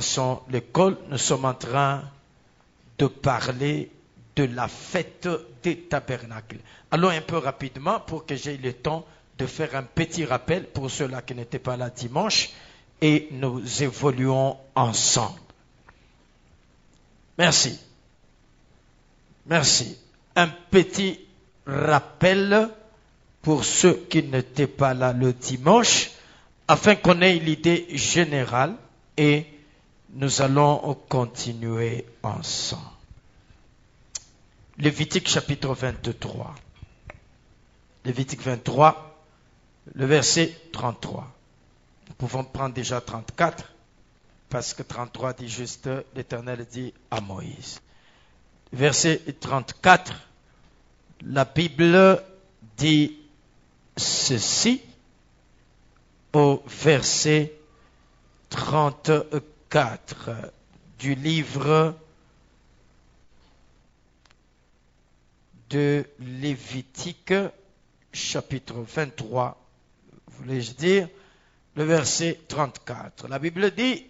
commençons l'école, nous sommes en train de parler de la fête des tabernacles. Allons un peu rapidement pour que j'aie le temps de faire un petit rappel pour ceux-là qui n'étaient pas là dimanche et nous évoluons ensemble. Merci. Merci. Un petit rappel pour ceux qui n'étaient pas là le dimanche afin qu'on ait l'idée générale et nous allons continuer ensemble. Lévitique chapitre 23. Lévitique 23, le verset 33. Nous pouvons prendre déjà 34, parce que 33 dit juste, l'Éternel dit à Moïse. Verset 34, la Bible dit ceci au verset 34 du livre de Lévitique, chapitre 23, voulais-je dire, le verset 34. La Bible dit,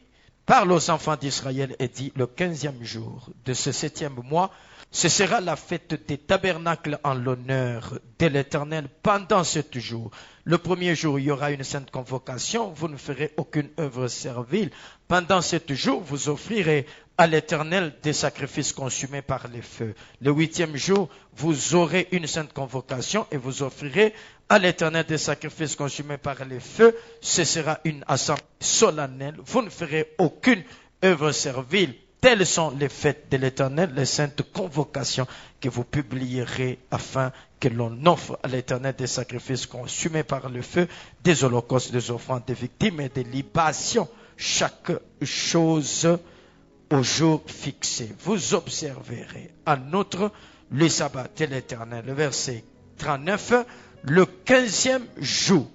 parle aux enfants d'Israël et dit, le 15e jour de ce 7e mois, ce sera la fête des tabernacles en l'honneur de l'Éternel pendant 7 jours. Le premier jour, il y aura une sainte convocation, vous ne ferez aucune œuvre servile. Pendant 7 jours, vous offrirez à l'Éternel des sacrifices consumés par les feux. Le 8e jour, vous aurez une sainte convocation et vous offrirez à l'Éternel des sacrifices consumés par les feux. Ce sera une assemblée solennelle. Vous ne ferez aucune œuvre servile. Telles sont les fêtes de l'Éternel, les saintes convocations que vous publierez afin que l'on offre à l'Éternel des sacrifices consumés par le feu, des holocaustes, des offrandes, des victimes et des libations. Chaque chose au jour fixé. Vous observerez en outre le sabbat de l'Éternel. Le verset 39, le 15e jour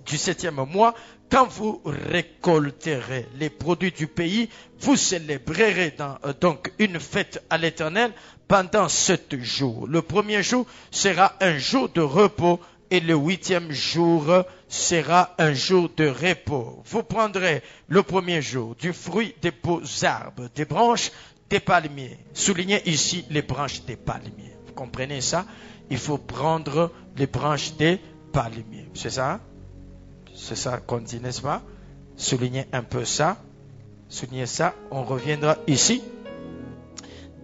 du 7e mois, quand vous récolterez les produits du pays, vous célébrerez donc une fête à l'Éternel pendant 7 jours. Le premier jour sera un jour de repos et le 8e jour sera un jour de repos. Vous prendrez le premier jour du fruit des beaux arbres, des branches des palmiers. Soulignez ici les branches des palmiers. Vous comprenez ça? Il faut prendre les branches des palmiers. C'est ça? C'est ça qu'on dit, n'est-ce pas? Soulignez un peu ça. Soulignez ça. On reviendra ici.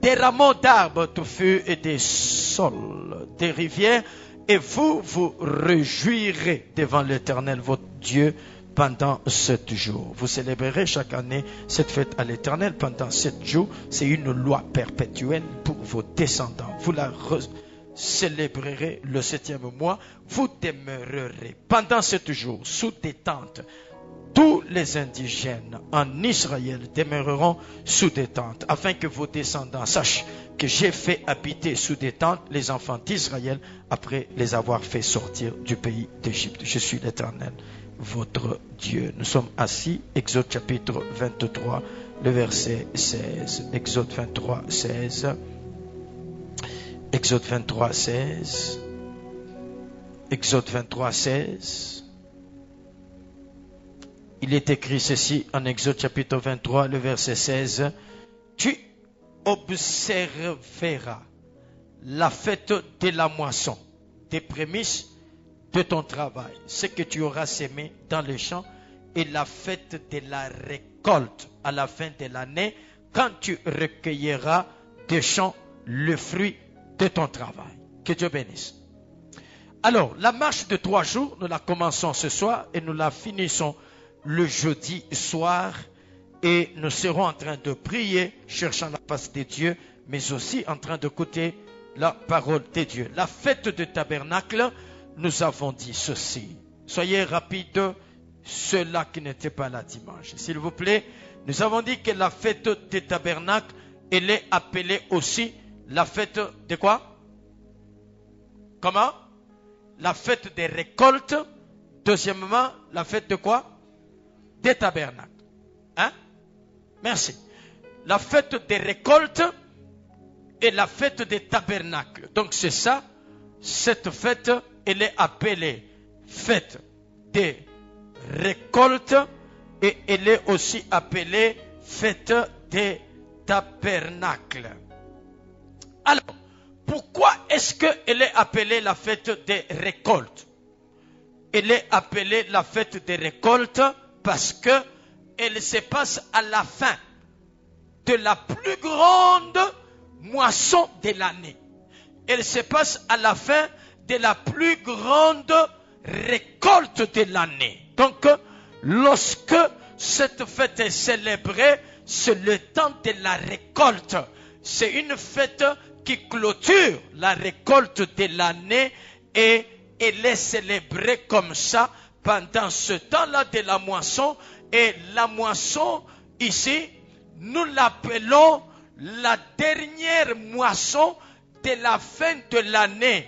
Des rameaux d'arbres touffus et des sols, des rivières, et vous vous réjouirez devant l'Éternel, votre Dieu, pendant 7 jours. Vous célébrerez chaque année cette fête à l'Éternel pendant 7 jours. C'est une loi perpétuelle pour vos descendants. Vous la célébrerez le 7e mois. Vous demeurerez pendant 7 jours sous des tentes. Tous les indigènes en Israël demeureront sous des tentes, afin que vos descendants sachent que j'ai fait habiter sous des tentes les enfants d'Israël après les avoir fait sortir du pays d'Égypte. Je suis l'Éternel, votre Dieu. Nous sommes assis, Exode chapitre 23, le verset 16. Exode 23, 16. Exode 23, 16. Exode 23, 16. Il est écrit ceci en Exode chapitre 23, le verset 16. Tu observeras la fête de la moisson, des prémices de ton travail, ce que tu auras sémé dans les champs, et la fête de la récolte à la fin de l'année, quand tu recueilleras des champs le fruit de ton travail. Que Dieu bénisse. Alors, la marche de 3 jours, nous la commençons ce soir et nous la finissons le jeudi soir, et nous serons en train de prier, cherchant la face de Dieu, mais aussi en train d'écouter la parole de Dieu. La fête de tabernacle, nous avons dit ceci. Soyez rapides, ceux-là qui n'étaient pas là dimanche. S'il vous plaît, nous avons dit que la fête des tabernacles, elle est appelée aussi la fête de quoi? Comment? La fête des récoltes. Deuxièmement, la fête de quoi? Des tabernacles. Hein? Merci. La fête des récoltes et la fête des tabernacles. Donc c'est ça, cette fête, elle est appelée fête des récoltes et elle est aussi appelée fête des tabernacles. Alors, pourquoi est-ce qu'elle est appelée la fête des récoltes? Elle est appelée la fête des récoltes parce que elle se passe à la fin de la plus grande moisson de l'année. Elle se passe à la fin de la plus grande récolte de l'année. Donc, lorsque cette fête est célébrée, c'est le temps de la récolte. C'est une fête qui clôture la récolte de l'année et elle est célébrée comme ça pendant ce temps-là de la moisson. Et la moisson, ici, nous l'appelons la dernière moisson de la fin de l'année.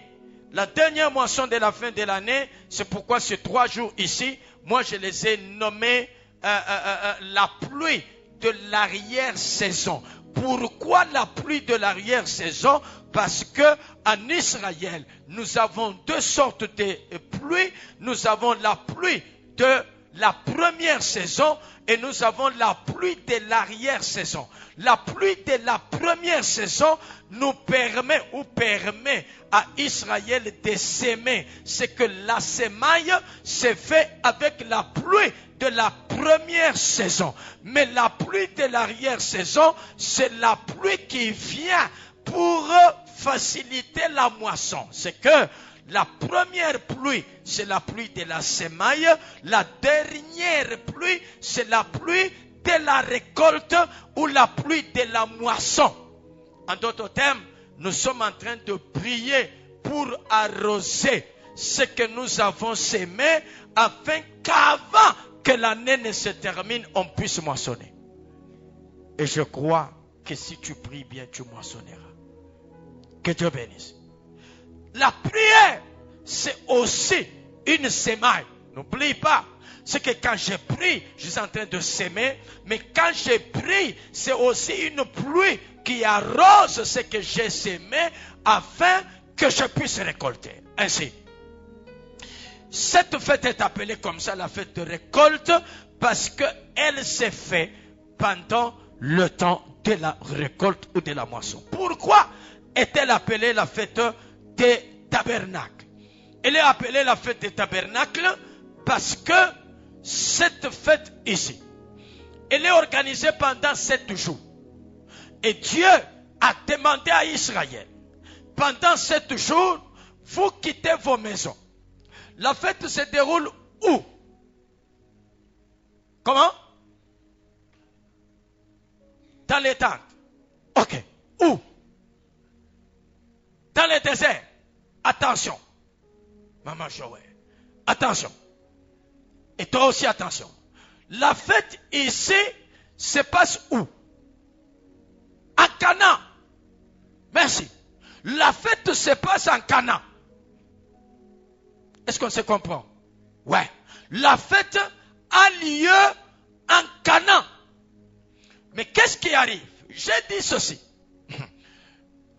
La dernière moisson de la fin de l'année, c'est pourquoi ces 3 jours ici, moi je les ai nommés la pluie de l'arrière-saison. Pourquoi la pluie de l'arrière-saison? Parce que en Israël, nous avons 2 sortes de pluie. Nous avons la pluie de la première saison et nous avons la pluie de l'arrière-saison. La pluie de la première saison nous permet à Israël de s'aimer. C'est que la semaille se fait avec la pluie de la première saison. Mais la pluie de l'arrière-saison, c'est la pluie qui vient pour faciliter la moisson. C'est que la première pluie, c'est la pluie de la semaille. La dernière pluie, c'est la pluie de la récolte ou la pluie de la moisson. En d'autres termes, nous sommes en train de prier pour arroser ce que nous avons sémé afin qu'avant que l'année ne se termine, on puisse moissonner. Et je crois que si tu pries bien, tu moissonneras. Que Dieu bénisse. La prière, c'est aussi une semaille. N'oublie pas. C'est que quand je prie, je suis en train de s'aimer. Mais quand je prie, c'est aussi une pluie qui arrose ce que j'ai sémé afin que je puisse récolter. Ainsi, cette fête est appelée comme ça la fête de récolte parce qu'elle s'est faite pendant le temps de la récolte ou de la moisson. Pourquoi est-elle appelée la fête des tabernacles? Elle est appelée la fête des tabernacles parce que cette fête ici, elle est organisée pendant 7 jours. Et Dieu a demandé à Israël, pendant 7 jours, vous quittez vos maisons. La fête se déroule où? Comment? Dans les tentes. Ok. Où? Dans le désert. Attention. Maman Joël. Attention. Et toi aussi attention. La fête ici se passe où? À Canaan. Merci. La fête se passe en Canaan. Est-ce qu'on se comprend? Ouais. La fête a lieu en Canaan. Mais qu'est-ce qui arrive? J'ai dit ceci.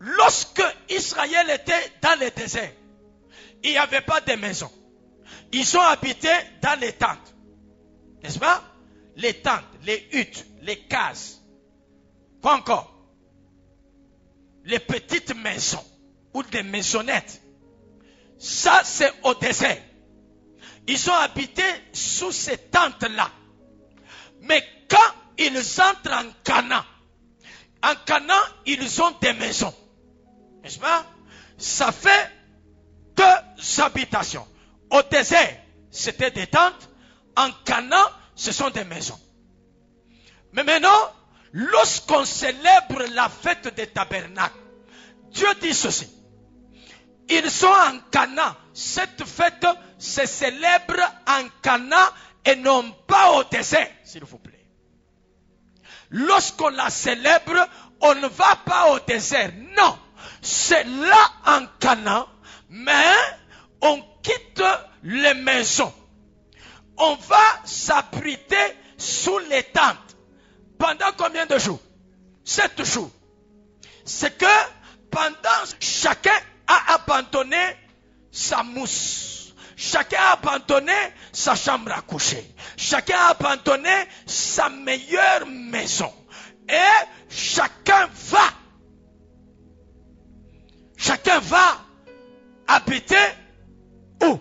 Lorsque Israël était dans le désert, il n'y avait pas de maison. Ils ont habité dans les tentes. N'est-ce pas? Les tentes, les huttes, les cases. Quoi encore? Les petites maisons ou des maisonnettes. Ça, c'est au désert. Ils ont habité sous ces tentes-là. Mais quand ils entrent en Canaan, ils ont des maisons. N'est-ce pas? Ça fait 2 habitations. Au désert, c'était des tentes. En Canaan, ce sont des maisons. Mais maintenant, lorsqu'on célèbre la fête des tabernacles, Dieu dit ceci. Ils sont en Canaan. Cette fête se célèbre en Canaan et non pas au désert, s'il vous plaît. Lorsqu'on la célèbre, on ne va pas au désert. Non, c'est là en Canaan, mais on quitte les maisons. On va s'abriter sous les tentes. Pendant combien de jours? 7 jours. C'est que pendant chacun a abandonné sa mousse. Chacun a abandonné sa chambre à coucher. Chacun a abandonné sa meilleure maison. Et chacun va habiter où?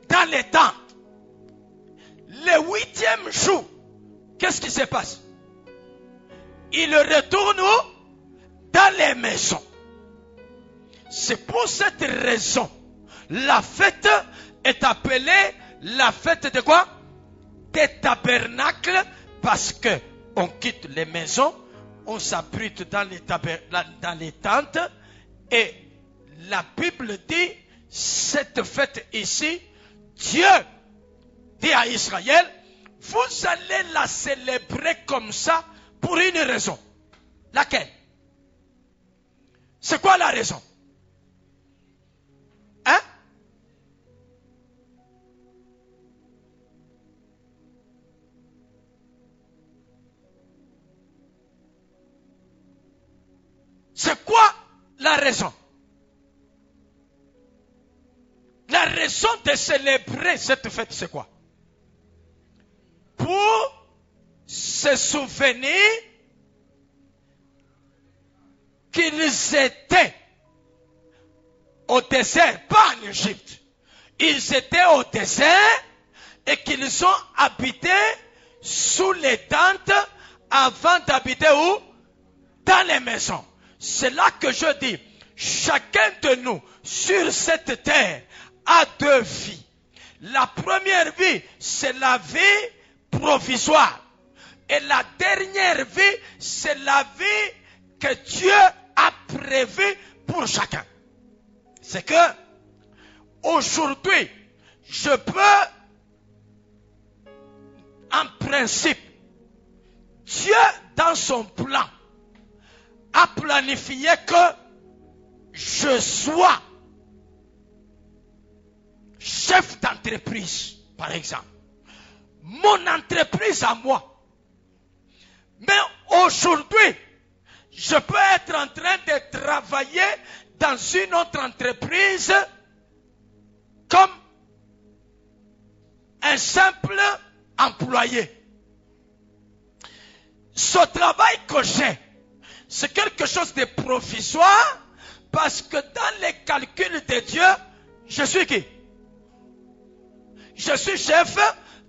Dans les tentes. Le 8e jour, qu'est-ce qui se passe? Il retourne où? Dans les maisons. C'est pour cette raison, la fête est appelée la fête de quoi? Des tabernacles, parce que on quitte les maisons, on s'abrite dans les tentes, et la Bible dit, cette fête ici, Dieu dit à Israël, vous allez la célébrer comme ça pour une raison. Laquelle? C'est quoi la raison? Hein? C'est quoi la raison? La raison de célébrer cette fête, c'est quoi? Pour se souvenir qu'ils étaient au désert, pas en Égypte. Ils étaient au désert et qu'ils ont habité sous les tentes avant d'habiter où? Dans les maisons. C'est là que je dis, chacun de nous sur cette terre a deux vies. La première vie, c'est la vie provisoire. Et la dernière vie, c'est la vie que Dieu a prévue pour chacun. C'est que aujourd'hui, je peux, en principe, Dieu dans son plan a planifié que je sois chef d'entreprise, par exemple. Mon entreprise à moi. Mais aujourd'hui, je peux être en train de travailler dans une autre entreprise comme un simple employé. Ce travail que j'ai, c'est quelque chose de provisoire parce que dans les calculs de Dieu, je suis qui? Je suis chef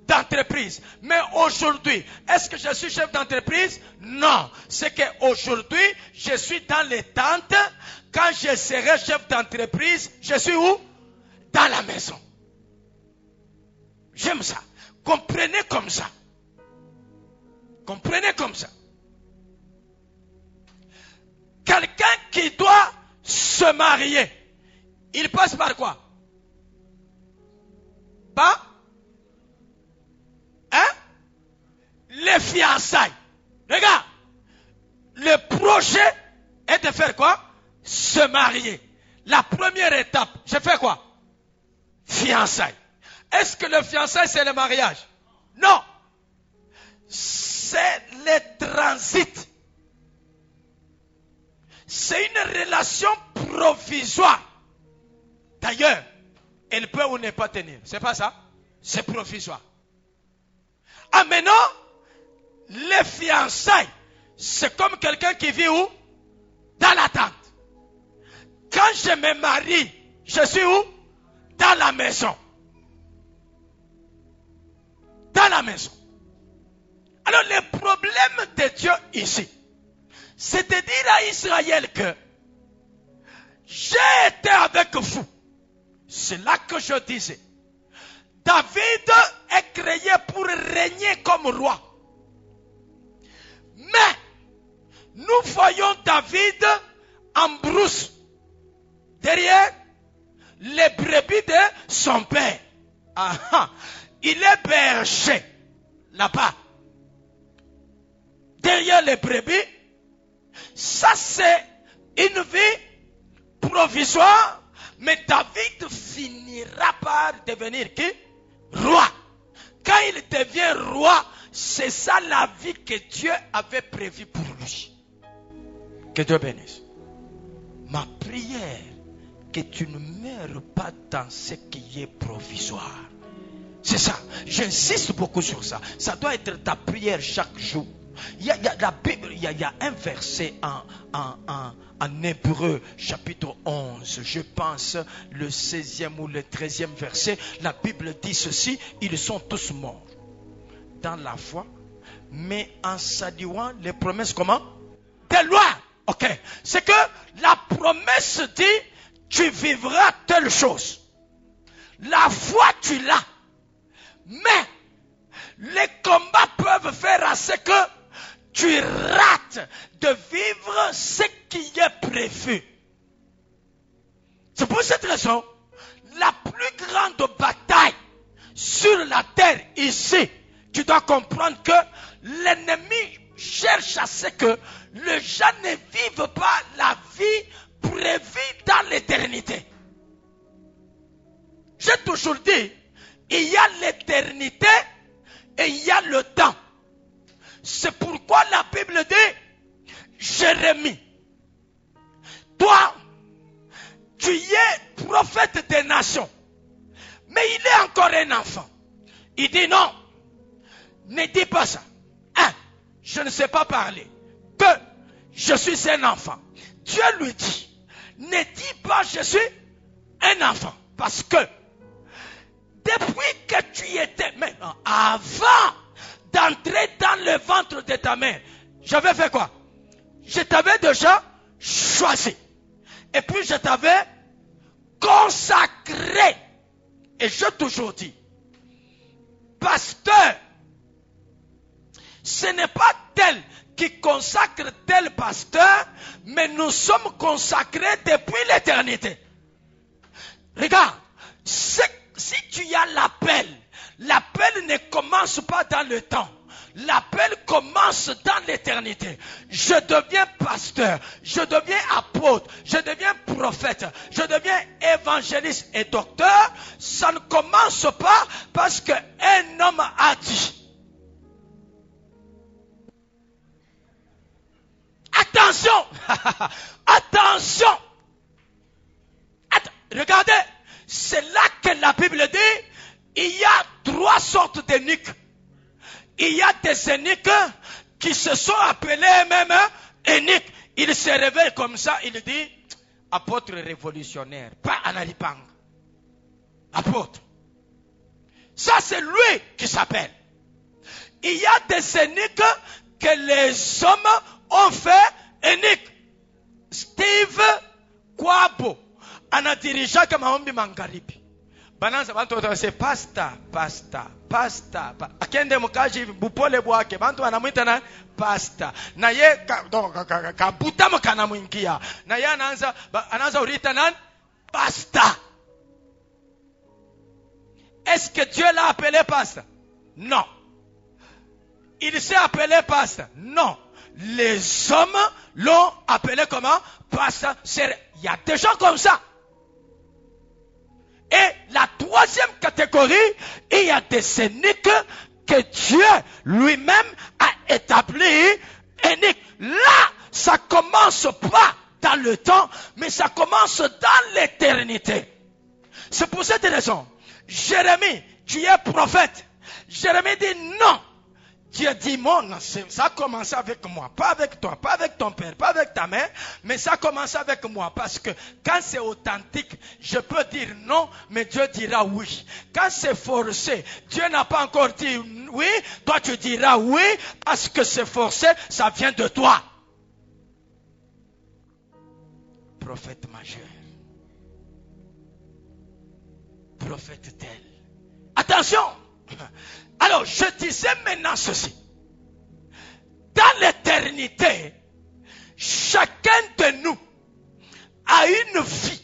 d'entreprise. Mais aujourd'hui, est-ce que je suis chef d'entreprise? Non. C'est qu'aujourd'hui, je suis dans les tentes. Quand je serai chef d'entreprise, je suis où? Dans la maison. J'aime ça. Comprenez comme ça. Comprenez comme ça. Quelqu'un qui doit se marier, il passe par quoi? Pas? Hein? Les fiançailles. Regarde. Le projet est de faire quoi? Se marier. La première étape, je fais quoi? Fiançailles. Est-ce que le fiançailles c'est le mariage? Non. C'est le transit. C'est une relation provisoire. D'ailleurs, elle peut ou ne pas tenir. C'est pas ça? C'est provisoire. Ah, maintenant, les fiançailles, c'est comme quelqu'un qui vit où? Dans la tente. Quand je me marie, je suis où? Dans la maison. Dans la maison. Alors, le problème de Dieu ici, c'est de dire à Israël que j'ai été avec vous. C'est là que je disais. David est créé pour régner comme roi. Mais, nous voyons David en brousse, derrière les brebis de son père. Ah, il est berger, là-bas. Derrière les brebis, ça c'est une vie provisoire, mais David finira par devenir qui? Roi. Quand il devient roi, c'est ça la vie que Dieu avait prévue pour lui. Que Dieu bénisse. Ma prière que tu ne meurs pas dans ce qui est provisoire. C'est ça. J'insiste beaucoup sur ça. Ça doit être ta prière chaque jour. Il y a la Bible, il y a un verset en Hébreu, chapitre 11, je pense, le 16e ou le 13e verset. La Bible dit ceci: ils sont tous morts dans la foi, mais en saluant les promesses, comment? De loi. Ok. C'est que la promesse dit, tu vivras telle chose. La foi, tu l'as. Mais les combats peuvent faire à ce que tu rates de vivre ce qui est prévu. C'est pour cette raison, la plus grande bataille sur la terre ici, tu dois comprendre que l'ennemi cherche à ce que les gens ne vivent pas la vie prévue dans l'éternité. J'ai toujours dit, il y a l'éternité et il y a le temps. C'est pourquoi la Bible dit, Jérémie, toi, tu es prophète des nations, mais il est encore un enfant. Il dit non, ne dis pas ça. Je ne sais pas parler, que je suis un enfant. Dieu lui dit, ne dis pas je suis un enfant, parce que depuis que tu étais, maintenant, avant d'entrer dans le ventre de ta mère, j'avais fait quoi? Je t'avais déjà choisi. Et puis je t'avais consacré. Et je toujours dit, pasteur, ce n'est pas tel qui consacre tel pasteur, mais nous sommes consacrés depuis l'éternité. Regarde, si tu as l'appel, l'appel ne commence pas dans le temps. L'appel commence dans l'éternité. Je deviens pasteur, je deviens apôtre, je deviens prophète, je deviens évangéliste et docteur. Ça ne commence pas parce qu'un homme a dit. Attention, attention. Regardez, c'est là que la Bible dit, il y a 3 sortes d'énuques. Il y a des eunuques qui se sont appelés même eunuques. Il se réveille comme ça, il dit, apôtre révolutionnaire, pas Analipang. Apôtre. Ça c'est lui qui s'appelle. Il y a des eunuques que les hommes ont fait eunuques. Steve Kwabo, ana dirija kama ombi mangaribi. Bananza bantu c'est pasta. Akende mukaji bupole bwake bantu wanamuita na pasta. Na ye kabuta mkana mwingia. Na ye anaanza urita nan pasta. Est-ce que Dieu l'a appelé pasta? Non. Il s'est appelé pasta? Non. Les hommes l'ont appelé comment? Pasta. Il y a des gens comme ça. Et la 3e catégorie, il y a des eunuques que Dieu lui-même a établi eunuques. Là, ça commence pas dans le temps, mais ça commence dans l'éternité. C'est pour cette raison, Jérémie, tu es prophète. Jérémie dit non. Dieu dit, ça a commencé avec moi, pas avec toi, pas avec ton père, pas avec ta mère, mais ça a commencé avec moi, parce que quand c'est authentique, je peux dire non, mais Dieu dira oui. Quand c'est forcé, Dieu n'a pas encore dit oui, toi tu diras oui, parce que c'est forcé, ça vient de toi. Prophète majeur. Prophète tel. Attention! Alors, je disais maintenant ceci. Dans l'éternité, chacun de nous a une vie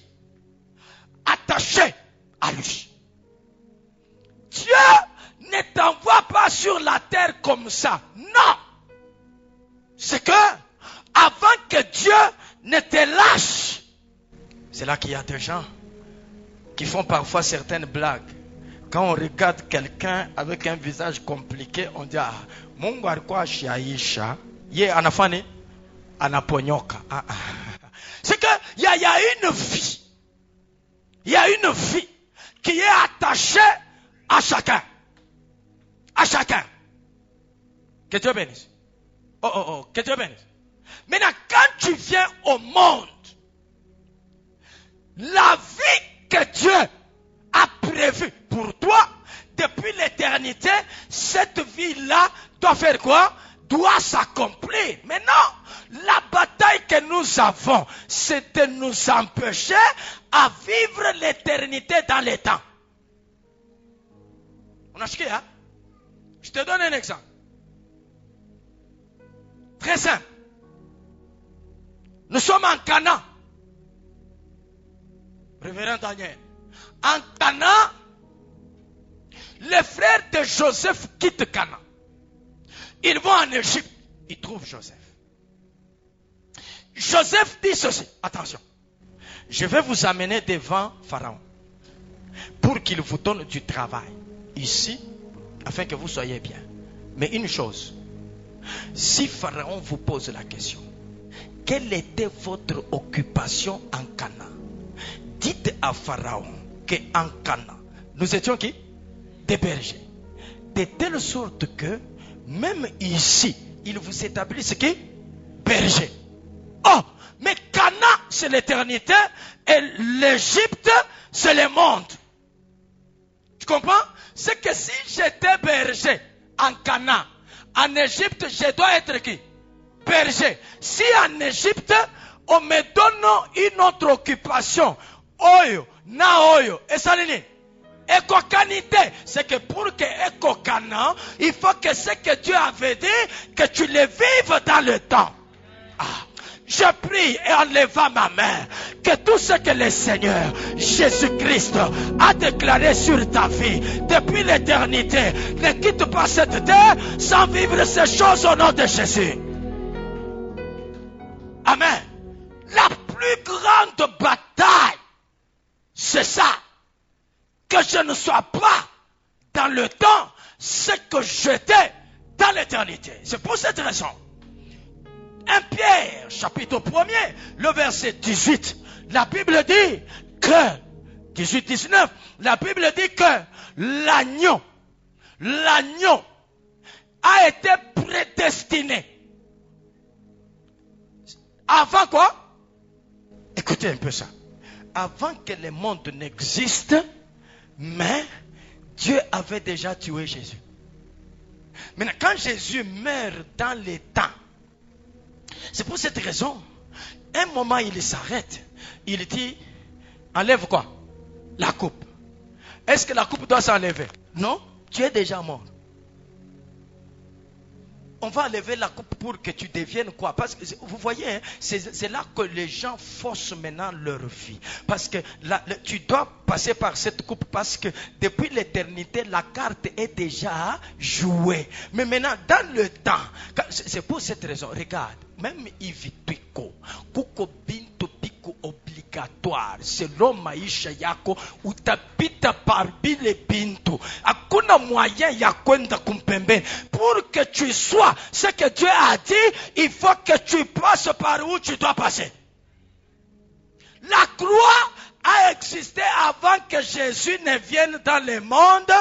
attachée à lui. Dieu ne t'envoie pas sur la terre comme ça. Non. C'est que, avant que Dieu ne te lâche, c'est là qu'il y a des gens qui font parfois certaines blagues. Quand on regarde quelqu'un avec un visage compliqué, on dit, Mungu alikuwa shiaisha, ye anafani, anaponyoka. C'est que, il y a une vie il y a une vie qui est attachée à chacun. À chacun. Que Dieu bénisse. Que Dieu bénisse. Maintenant, quand tu viens au monde, la vie que Dieu a prévue pour toi, depuis l'éternité, cette vie-là doit faire quoi? Doit s'accomplir. Maintenant, la bataille que nous avons, c'est de nous empêcher à vivre l'éternité dans les temps. On a chiqué, hein? Je te donne un exemple. Très simple. Nous sommes en Canaan. Révérend Daniel. En Canaan, les frères de Joseph quittent Canaan. Ils vont en Égypte. Ils trouvent Joseph. Joseph dit ceci. Attention. Je vais vous amener devant Pharaon pour qu'il vous donne du travail ici afin que vous soyez bien. Mais une chose. Si Pharaon vous pose la question, quelle était votre occupation en Canaan? Dites à Pharaon qu'en Canaan, nous étions qui? Des bergers. De telle sorte que, même ici, il vous établit ce qui? Berger. Oh, mais Canaan, c'est l'éternité, et l'Égypte, c'est le monde. Tu comprends? C'est que si j'étais berger en Canaan, en Égypte, je dois être qui? Berger. Si en Égypte, on me donne une autre occupation, oyo, na oyo, et ça l'est. Écocanité, c'est que pour que écocana, il faut que ce que Dieu avait dit, que tu le vives dans le temps. Ah. Je prie et en levant ma main, que tout ce que le Seigneur Jésus-Christ a déclaré sur ta vie depuis l'éternité ne quitte pas cette terre sans vivre ces choses au nom de Jésus. Amen. La plus grande bataille, c'est ça. Que je ne sois pas dans le temps ce que j'étais dans l'éternité. C'est pour cette raison. 1 Pierre, chapitre 1er, le verset 18, la Bible dit que, 18-19, la Bible dit que l'agneau a été prédestiné. Avant quoi? Écoutez un peu ça. Avant que le monde n'existe, mais Dieu avait déjà tué Jésus. Maintenant, quand Jésus meurt dans les temps, c'est pour cette raison, un moment il s'arrête. Il dit, enlève quoi? La coupe. Est-ce que la coupe doit s'enlever? Non, tu es déjà mort. On va enlever la coupe pour que tu deviennes quoi? Parce que vous voyez, hein, c'est là que les gens forcent maintenant leur vie. Parce que tu dois passer par cette coupe parce que depuis l'éternité, la carte est déjà jouée. Mais maintenant, dans le temps, c'est pour cette raison, regarde, même Yves Pico, Kuko Binto Pico obligatoire, selon maisha yako, utapita parmi les bintu. Hakuna moyen ya kwenda kumpembeni. Pour que tu sois ce que Dieu a dit, il faut que tu passes par où tu dois passer. La croix a existé avant que Jésus ne vienne dans le monde,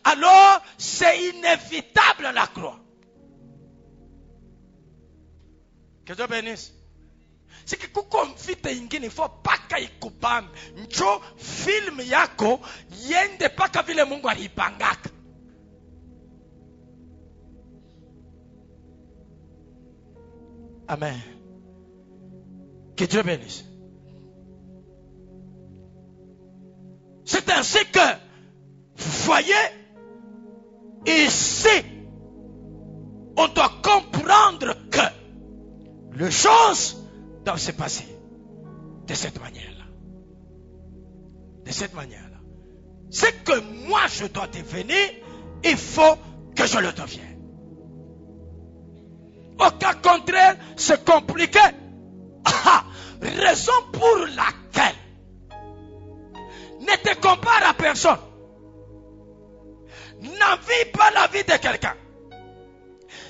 alors c'est inévitable la croix. Que Dieu bénisse. C'est que kukomvite ingine, il faut paka ikubambe. Njo film yako yende paka vile Mungu alipangaka. Amen. Que Dieu bénisse. C'est ainsi que, vous voyez, ici, on doit comprendre que les choses doivent se passer de cette manière-là. De cette manière-là. Ce que moi je dois devenir, il faut que je le devienne. Au cas contraire, c'est compliqué. Raison pour laquelle ne te compare à personne. N'envie pas la vie de quelqu'un.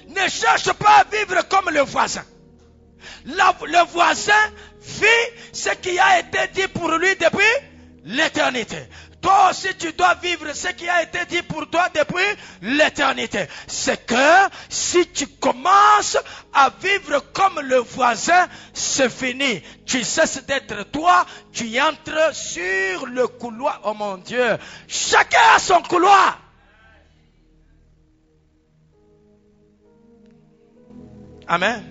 Ne cherche pas à vivre comme le voisin. Le voisin vit ce qui a été dit pour lui depuis l'éternité. Toi aussi, tu dois vivre ce qui a été dit pour toi depuis l'éternité. C'est que si tu commences à vivre comme le voisin, c'est fini. Tu cesses d'être toi, tu entres sur le couloir. Oh mon Dieu, chacun a son couloir. Amen.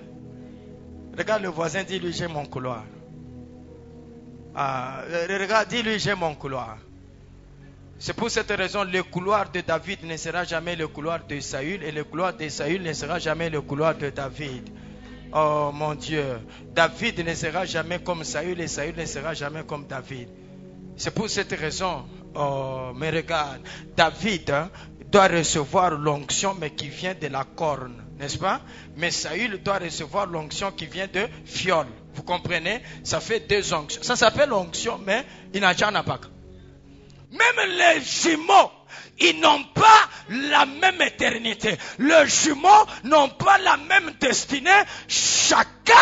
Regarde le voisin, dis-lui, j'ai mon couloir. Regarde, dis-lui, j'ai mon couloir. C'est pour cette raison, le couloir de David ne sera jamais le couloir de Saül, et le couloir de Saül ne sera jamais le couloir de David. Oh mon Dieu, David ne sera jamais comme Saül, et Saül ne sera jamais comme David. C'est pour cette raison, oh, mais regarde, David doit recevoir l'onction, mais qui vient de la corne, n'est-ce pas? Mais Saül doit recevoir l'onction qui vient de fiole. Vous comprenez? Ça fait deux onctions. Ça s'appelle onction, mais il n'a pas. Même les jumeaux, ils n'ont pas la même éternité. Les jumeaux n'ont pas la même destinée. Chacun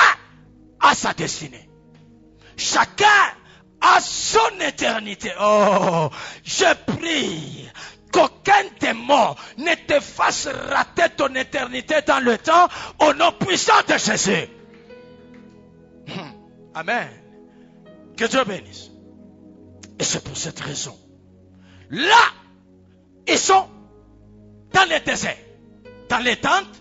a sa destinée. Chacun a son éternité. Oh, je prie qu'aucun démon ne te fasse rater ton éternité dans le temps au nom puissant de Jésus. Amen. Que Dieu bénisse. Et c'est pour cette raison. Là, ils sont dans les déserts, dans les tentes.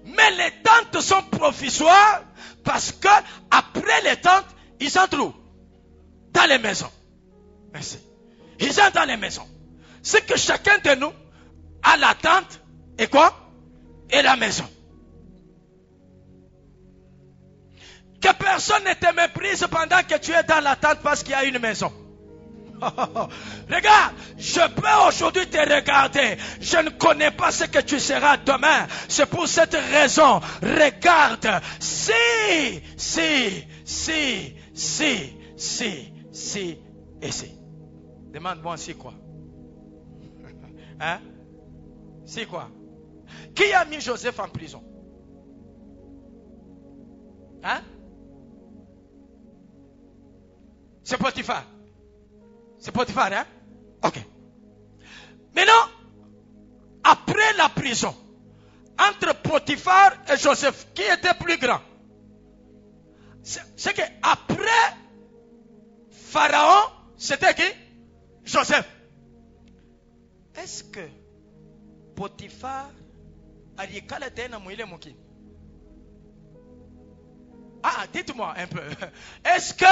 Mais les tentes sont provisoires parce que après les tentes, ils entrent où? Dans les maisons. Merci. Ils entrent dans les maisons. C'est que chacun de nous a la tente et quoi? Et la maison. Que personne ne te méprise pendant que tu es dans la tente parce qu'il y a une maison. Regarde, je peux aujourd'hui te regarder. Je ne connais pas ce que tu seras demain. C'est pour cette raison. Regarde. Si et si. Demande-moi si quoi. Hein? Si quoi? Qui a mis Joseph en prison? Hein? C'est Potiphar. C'est Potiphar, hein? Ok. Maintenant, après la prison, entre Potiphar et Joseph, qui était plus grand? C'est que après Pharaon, c'était qui? Joseph. Est-ce que Potiphar a dit qu'elle était dans le mouki? Ah, dites-moi un peu. Est-ce que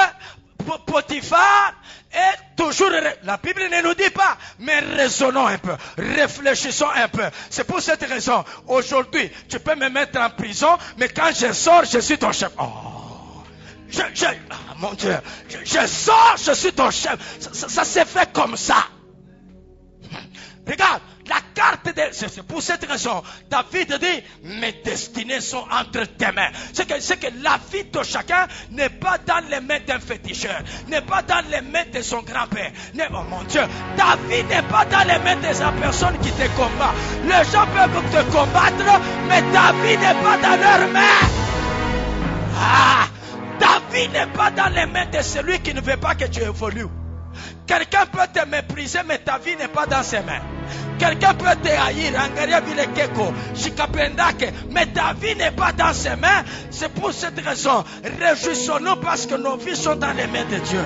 Potiphar est toujours... La Bible ne nous dit pas, mais raisonnons un peu, réfléchissons un peu. C'est pour cette raison, aujourd'hui, tu peux me mettre en prison, mais quand je sors, je suis ton chef. Oh, mon Dieu, je sors, je suis ton chef. Ça s'est fait comme ça. Regarde, la carte de... C'est pour cette raison, David dit, mes destinées sont entre tes mains. C'est que la vie de chacun n'est pas dans les mains d'un féticheur, n'est pas dans les mains de son grand-père. Oh mon Dieu, ta vie n'est pas dans les mains de la personne qui te combat. Les gens peuvent te combattre, mais ta vie n'est pas dans leurs mains. Ah, ta vie n'est pas dans les mains de celui qui ne veut pas que tu évolues. Quelqu'un peut te mépriser, mais ta vie n'est pas dans ses mains. Quelqu'un peut te haïr, mais ta vie n'est pas dans ses mains. C'est pour cette raison, réjouissons-nous parce que nos vies sont dans les mains de Dieu.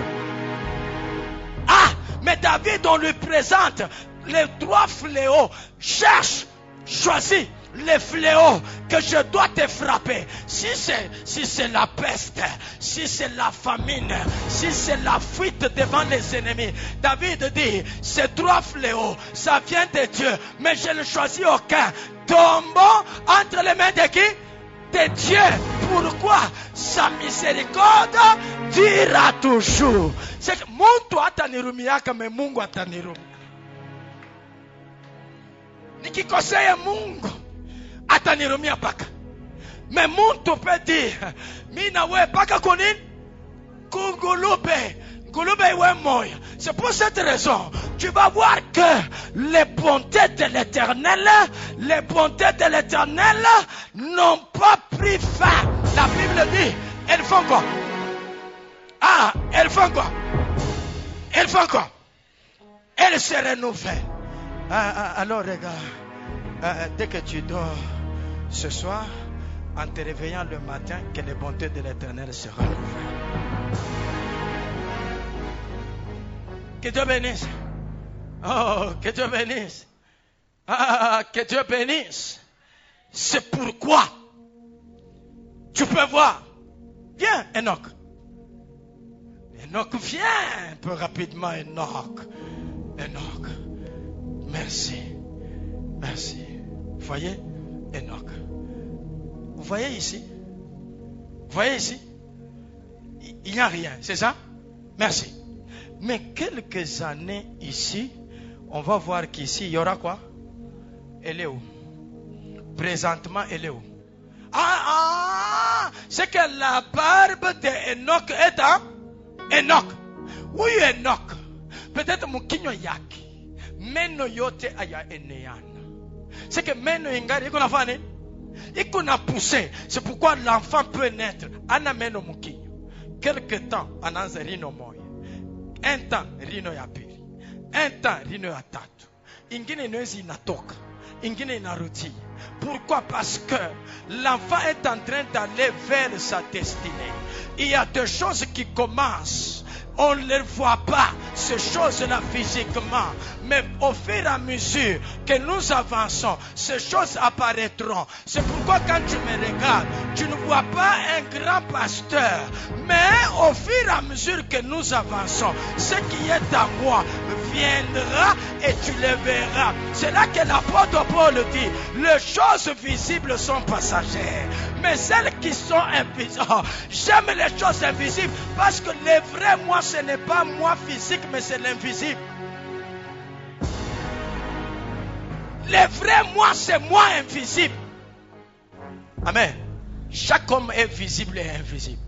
Ah, mais David, on lui présente les trois fléaux. Cherche, choisis les fléaux que je dois te frapper. Si c'est la peste, si c'est la famine, si c'est la fuite devant les ennemis, David dit, ces trois fléaux, ça vient de Dieu, mais je ne choisis aucun. Tombons entre les mains de qui? De Dieu. Pourquoi? Sa miséricorde dira toujours. C'est que Mungu atanirumia kama Mungu atanirumia. Nikikosea Mungu atanirumia paka. Mais Mungu peut dire, mina we paka konin kungulube. C'est pour cette raison, tu vas voir que les bontés de l'Éternel n'ont pas pris fin. La Bible dit, elles font quoi? Ah, elles font quoi? Elle fait encore. Elle se renouvelle. Alors regarde, dès que tu dors ce soir, en te réveillant le matin, que les bontés de l'Éternel se renouvellent. Que Dieu bénisse. Oh, que Dieu bénisse. Que Dieu bénisse. C'est pourquoi tu peux voir. Viens, Enoch. Enoch, viens un peu rapidement, Enoch. Enoch. Merci. Merci. Vous voyez, Enoch. Vous voyez ici? Vous voyez ici? Il n'y a rien, c'est ça? Merci. Mais quelques années ici, on va voir qu'ici, il y aura quoi? Elle est où? Présentement, elle est où? C'est que la barbe d'Enoch est à Enoch. Oui, Enoch. Peut-être mon kinyo yaki. Meno yote aya eneana. C'est que meno ingari, il a fait, il a poussé. C'est pourquoi l'enfant peut naître. Ana meno mukinyo. Quelque temps, ananze rino moye. Un temps, rino ya pili. Un temps, rino ya tatu. Ingine noezi inatoka. Ingine inarudia. Pourquoi? Parce que l'enfant est en train d'aller vers sa destinée. Il y a des choses qui commencent. On ne les voit pas, ces choses-là physiquement. Mais au fur et à mesure que nous avançons, ces choses apparaîtront. C'est pourquoi quand tu me regardes, tu ne vois pas un grand pasteur. Mais au fur et à mesure que nous avançons, ce qui est à moi viendra et tu le verras. C'est là que l'apôtre Paul dit, les choses visibles sont passagères. Mais celles qui sont invisibles, j'aime les choses invisibles parce que le vrai moi, ce n'est pas moi physique, mais c'est l'invisible. Le vrai moi, c'est moi invisible. Amen. Chaque homme est visible et invisible.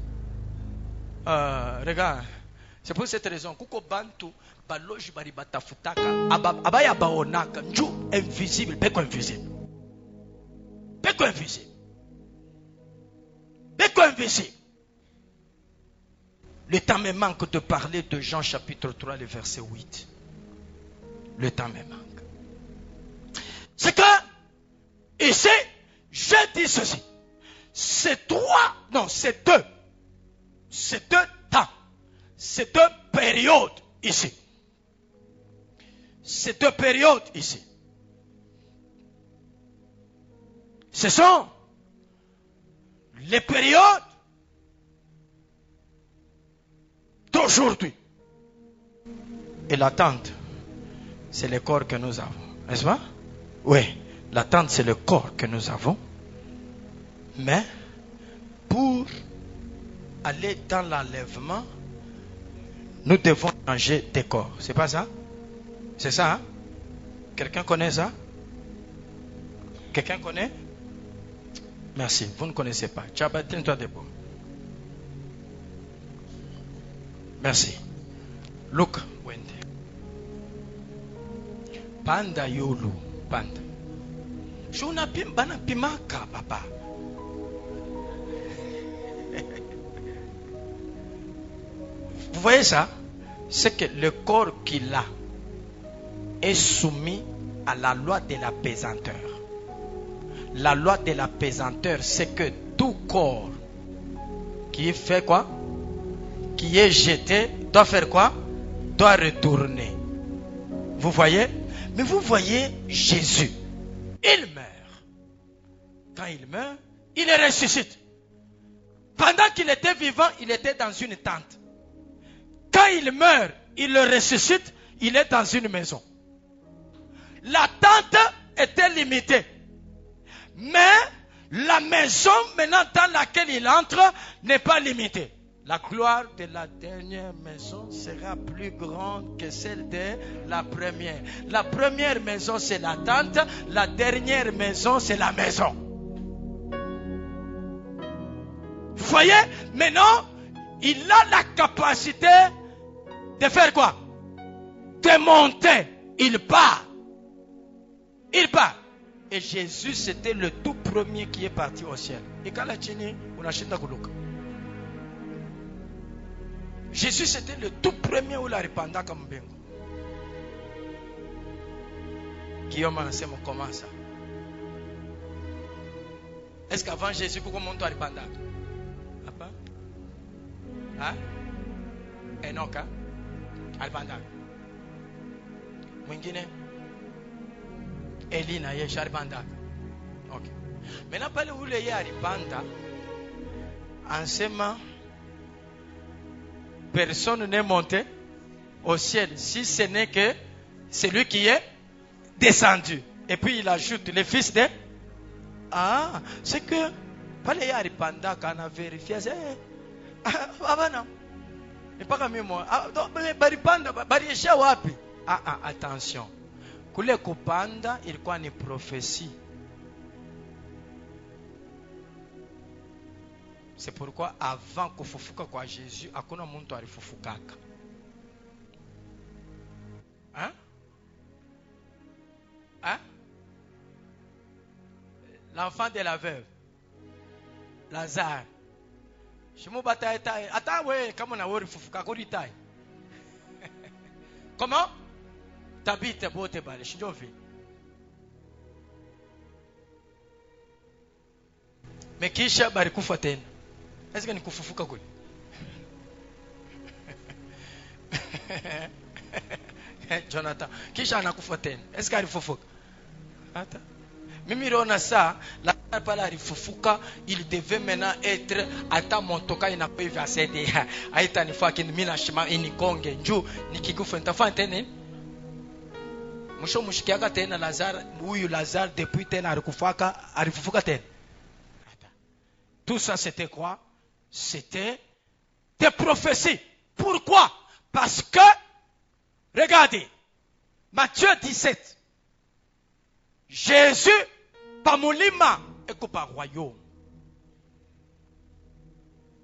Regarde, c'est pour cette raison que Bantu, Baloji Baribata Futaka, Abaya Baonaka, Nju invisible, Beko invisible. Beko invisible. Beko invisible. Le temps me manque de parler de Jean chapitre 3, le verset 8. Le temps me manque. C'est que, ici, je dis ceci. C'est deux temps. C'est deux périodes ici. C'est deux périodes ici. Ce sont les périodes d'aujourd'hui. Et l'attente, c'est le corps que nous avons. N'est-ce pas? Oui, l'attente, c'est le corps que nous avons. Mais, pour aller dans l'enlèvement, nous devons changer de corps. C'est pas ça? C'est ça? Hein? Quelqu'un connaît ça? Quelqu'un connaît? Merci, vous ne connaissez pas. Tchaba, tiens-toi debout. Merci. Look, Wendy. Panda yolu, panda. Shuna pimbana pimaka, papa. Vous voyez ça? C'est que le corps qu'il a est soumis à la loi de la pesanteur. La loi de la pesanteur, c'est que tout corps qui fait quoi? Qui est jeté, doit faire quoi? Doit retourner. Vous voyez? Mais vous voyez Jésus. Il meurt. Quand il meurt, il ressuscite. Pendant qu'il était vivant, il était dans une tente. Quand il meurt, il le ressuscite, il est dans une maison. La tente était limitée. Mais la maison maintenant dans laquelle il entre n'est pas limitée. La gloire de la dernière maison sera plus grande que celle de la première. La première maison c'est la tente, la dernière maison c'est la maison. Vous voyez, maintenant, il a la capacité de faire quoi? De monter. Il part. Il part. Et Jésus, c'était le tout premier qui est parti au ciel. Et quand la chini, on a chini kuluka. Jésus, c'était le tout premier où la répanda comme bien. Guillaume Ansemo, comment ça? Est-ce qu'avant Jésus, pourquoi on monte à répanda? Hein? Enoch, hein? Répanda. Mwingine? Elina, ye répanda. Ok. Maintenant, pas le où le yé répanda. Enseignement. Personne n'est monté au ciel si ce n'est que celui qui est descendu. Et puis il ajoute le fils de... Ah, c'est que pas les Yaripanda qu'on a vérifié. Ah, non. Et pas comme moi. Ah, Baripanda, Barisha wapi. Attention. Kule kupanda ilikuwa ni prophétie. C'est pourquoi avant kufufuka kwa Jésus, hakuna muntu alifufukaka. Hein? Hein? L'enfant de la veuve, Lazare. Comment? Tabite bote bale, shijovi. Mais kisha barikufa tena. Est-ce que ni kufufuka kule? Jonathan, kisha anakufa tena. Est-ce que alifufuka? Hata. Mimi naona ça, la pala alifufuka, il devait maintenant être ata montoka inakuwa hivi asede. Aita nifaa mimi na shima inikonge njoo nikikufa nitafanya tena. Mwisho mshikiaka tena Lazare, huyu Lazare depuis tena alifufuka tena. Tout ça c'était quoi? C'était des prophéties. Pourquoi? Parce que, regardez, Matthieu 17, Jésus, Pamolima, et par royaume.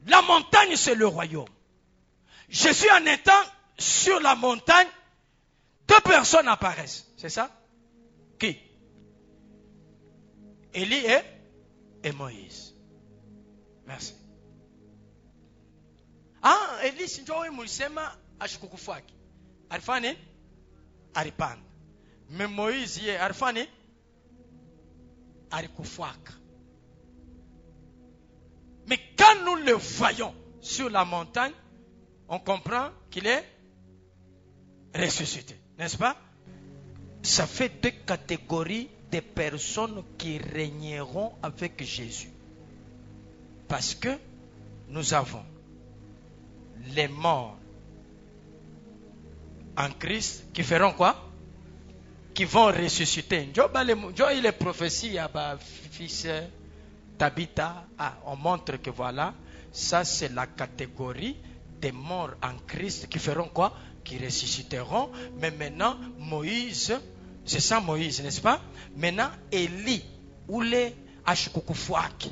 La montagne, c'est le royaume. Jésus, en étant sur la montagne, deux personnes apparaissent. C'est ça? Qui? Élie et Moïse. Merci. Ah, Élie sinjowe mulisema ashikukufaki. Alifani? Alipanda. Mais Moïse ye alifani? Alikufaka. Mais quand nous le voyons sur la montagne, on comprend qu'il est ressuscité. N'est-ce pas? Ça fait deux catégories de personnes qui régneront avec Jésus. Parce que nous avons les morts en Christ qui feront quoi? Qui vont ressusciter. Il est prophétie à fils Tabitha. On montre que voilà, ça c'est la catégorie des morts en Christ qui feront quoi? Qui ressusciteront. Mais maintenant, Moïse, c'est ça Moïse, n'est-ce pas? Maintenant, Élie, ou les Ashkukufouak,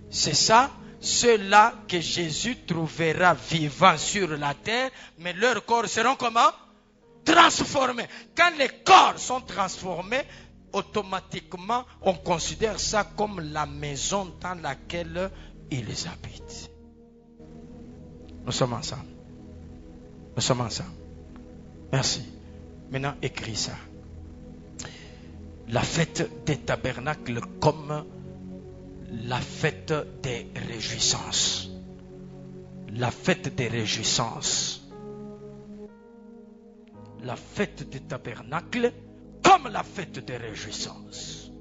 c'est ça. Ceux-là que Jésus trouvera vivants sur la terre, mais leurs corps seront comment? Transformés. Quand les corps sont transformés, automatiquement, on considère ça comme la maison dans laquelle ils habitent. Nous sommes ensemble. Nous sommes ensemble. Merci. Maintenant, écris ça. La fête des tabernacles comme la fête des réjouissances. La fête des réjouissances. La fête des tabernacles comme la fête des réjouissances.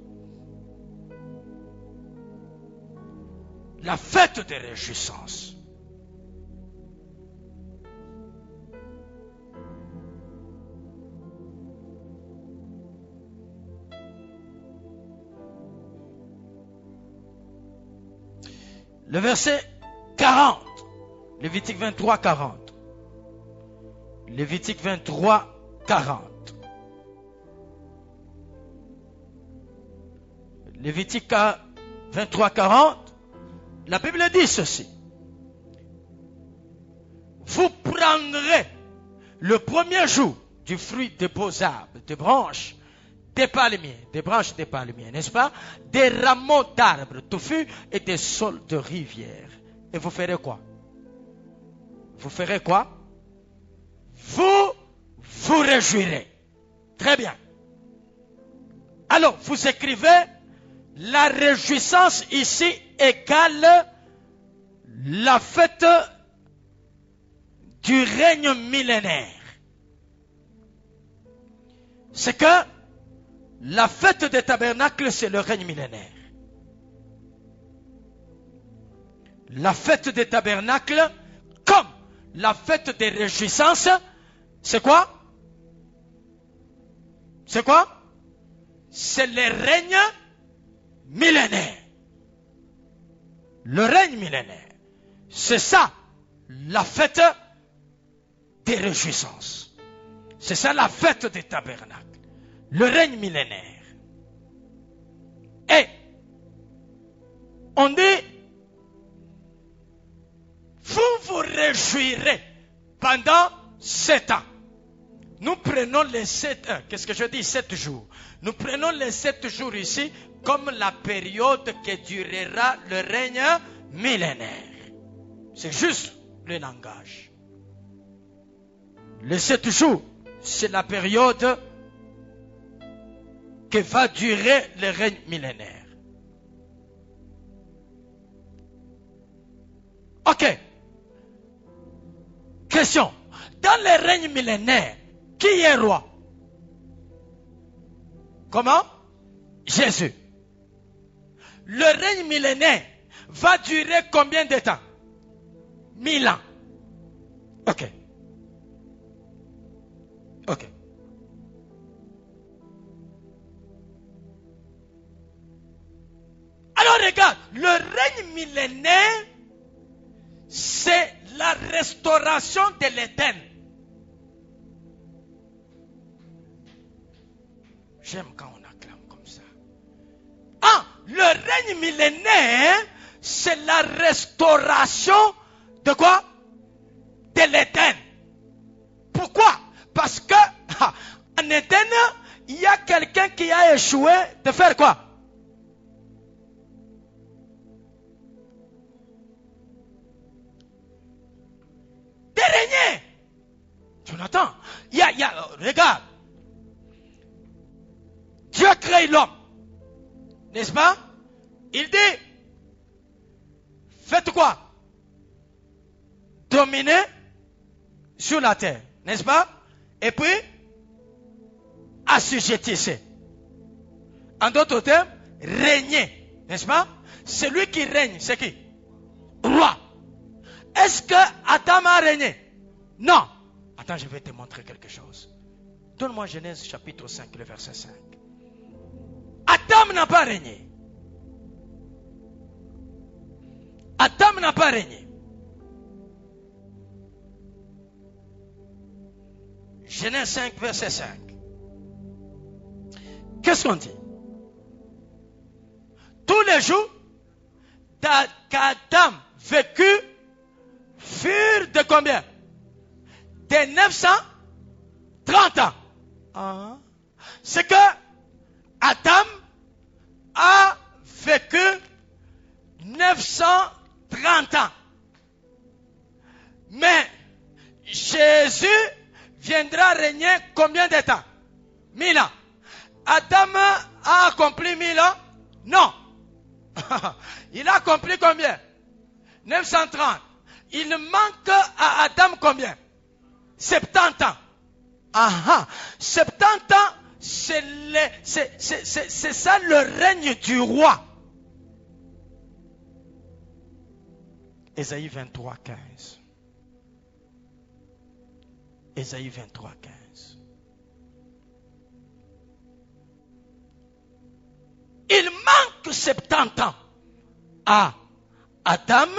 La fête des réjouissances. Le verset 40, Lévitique 23, 40. Lévitique 23, 40. Lévitique 23, 40. La Bible dit ceci. Vous prendrez le premier jour du fruit des beaux arbres, des branches, des palmiers, des branches des palmiers, n'est-ce pas? Des rameaux d'arbres touffus et des saules de rivière. Et vous ferez quoi? Vous ferez quoi? vous vous réjouirez. Très bien. Alors, vous écrivez, la réjouissance ici égale la fête du règne millénaire. C'est que la fête des tabernacles, c'est le règne millénaire. La fête des tabernacles, comme la fête des réjouissances, c'est quoi? C'est quoi? C'est le règne millénaire. Le règne millénaire. C'est ça, la fête des réjouissances. C'est ça la fête des tabernacles. Le règne millénaire. Et on dit, vous vous réjouirez pendant 7 ans. Nous prenons les 7 ans. Qu'est-ce que je dis? 7 jours. Nous prenons les 7 jours ici comme la période que durera le règne millénaire. C'est juste le langage. Les 7 jours, c'est la période que va durer le règne millénaire. Ok. Question. Dans le règne millénaire, qui est roi? Comment? Jésus. Le règne millénaire va durer combien de temps? 1000 ans. Ok. Ok. Alors regarde, le règne millénaire, c'est la restauration de l'Éden. J'aime quand on acclame comme ça. Ah, le règne millénaire, c'est la restauration de quoi? De l'Éden. Pourquoi? Parce que en Éden, il y a quelqu'un qui a échoué de faire quoi? De régner. Jonathan, regarde. Dieu crée l'homme. N'est-ce pas? Il dit, faites quoi? Dominer sur la terre. N'est-ce pas? Et puis, assujettissez. En d'autres termes, régner. N'est-ce pas? Celui qui règne, c'est qui? Roi. Est-ce que Adam a régné? Non. Attends, je vais te montrer quelque chose. Donne-moi Genèse chapitre 5, le verset 5. Adam n'a pas régné. Adam n'a pas régné. Genèse 5, verset 5. Qu'est-ce qu'on dit? Tous les jours qu'Adam vécut furent de combien? De 930 ans. Ah. C'est que Adam a vécu 930 ans. Mais Jésus viendra régner combien de temps? 1000 ans. Adam a accompli 1000 ans? Non. Il a accompli combien? 930. Il manque à Adam combien? 70 ans. Aha. 70 ans, c'est ça le règne du roi. Ésaïe 23, 15. Ésaïe 23, 15. Il manque 70 ans à Adam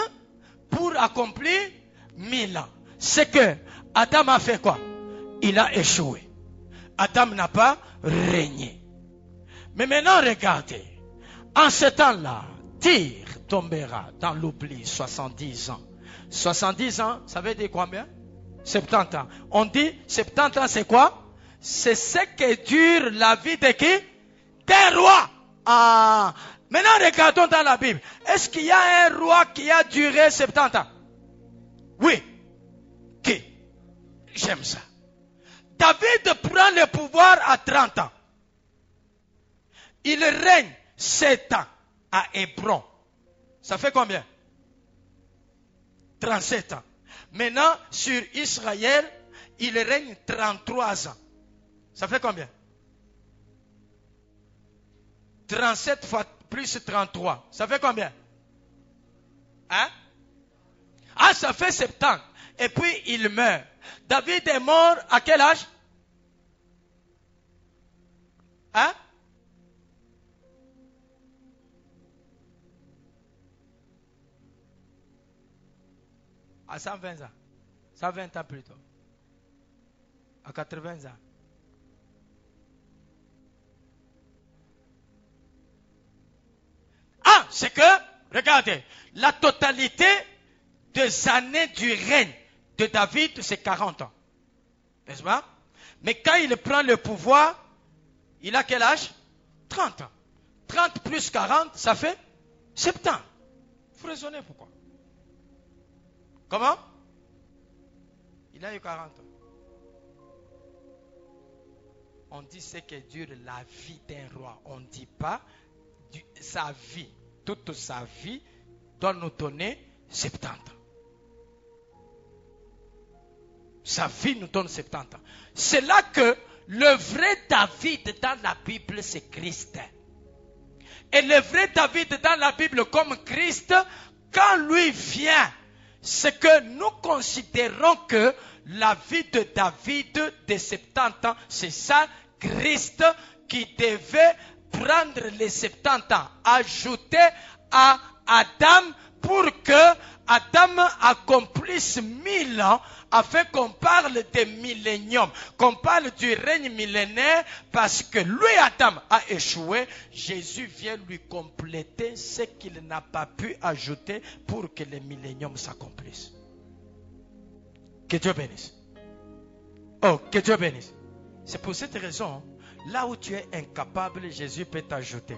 pour accomplir 1000 ans. C'est que Adam a fait quoi? Il a échoué. Adam n'a pas régné. Mais maintenant, regardez. En ce temps-là, Tyr tombera dans l'oubli 70 ans. 70 ans, ça veut dire combien? 70 ans. On dit 70 ans, c'est quoi? C'est ce que dure la vie de qui? Des rois. Ah. Maintenant, regardons dans la Bible. Est-ce qu'il y a un roi qui a duré 70 ans? Oui. Qui? J'aime ça. prend le pouvoir à 30 ans. Il règne 7 ans à Hébron. Ça fait combien? 37 ans. Maintenant, sur Israël, il règne 33 ans. Ça fait combien? 37 fois plus 33. Ça fait combien? Hein? Ah, ça fait 70. Et puis il meurt. David est mort à quel âge? Hein? À 120 ans. 120 ans plus tôt. À 80 ans. Ah, c'est que, regardez, la totalité des années du règne de David, c'est 40 ans. N'est-ce pas? Mais quand il prend le pouvoir, il a quel âge? 30 ans. 30 plus 40, ça fait 70 ans. Vous raisonnez pourquoi? Comment? Il a eu 40 ans. On dit ce que dure la vie d'un roi. On ne dit pas sa vie. Toute sa vie doit nous donner 70 ans. Sa vie nous donne 70 ans. C'est là que le vrai David dans la Bible, c'est Christ. Et le vrai David dans la Bible comme Christ, quand lui vient, c'est que nous considérons que la vie de David de 70 ans, c'est ça, Christ qui devait prendre les 70 ans, ajouter à Adam pour que Adam accomplisse 1000 ans, afin qu'on parle de millénium, qu'on parle du règne millénaire, parce que lui, Adam, a échoué. Jésus vient lui compléter ce qu'il n'a pas pu ajouter pour que le millénium s'accomplisse. Que Dieu bénisse. Oh, que Dieu bénisse. C'est pour cette raison, là où tu es incapable, Jésus peut t'ajouter.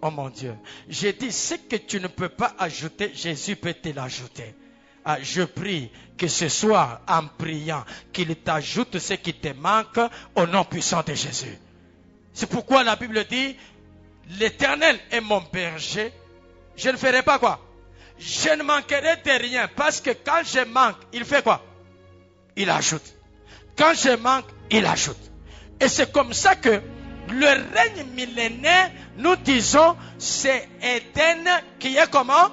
Oh mon Dieu. J'ai dit, ce que tu ne peux pas ajouter, Jésus peut te l'ajouter. Ah, je prie que ce soir, en priant, qu'il t'ajoute ce qui te manque au nom puissant de Jésus. C'est pourquoi la Bible dit, l'Éternel est mon berger, je ne ferai pas quoi? Je ne manquerai de rien, parce que quand je manque, il fait quoi? Il ajoute. Quand je manque, il ajoute. Et c'est comme ça que le règne millénaire, nous disons, c'est Éden qui est comment?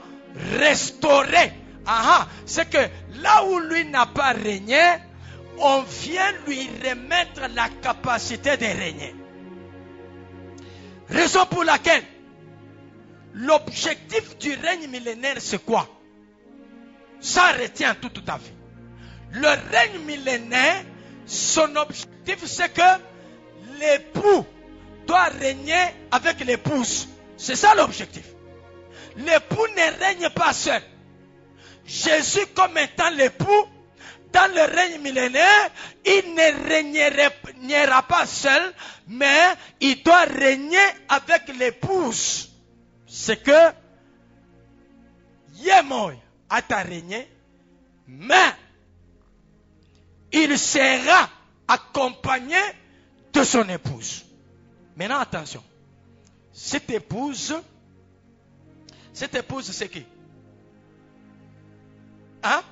Restauré. Ah, c'est que là où lui n'a pas régné, on vient lui remettre la capacité de régner. Raison pour laquelle l'objectif du règne millénaire, c'est quoi? Ça retient toute ta vie. Le règne millénaire, son objectif, c'est que l'époux doit régner avec l'épouse. C'est ça l'objectif. L'époux ne règne pas seul. Jésus, comme étant l'époux, dans le règne millénaire, il ne régnera pas seul, mais il doit régner avec l'épouse. C'est que Yemoy a régné, mais il sera accompagné de son épouse. Maintenant, attention. Cette épouse, c'est qui? Hein?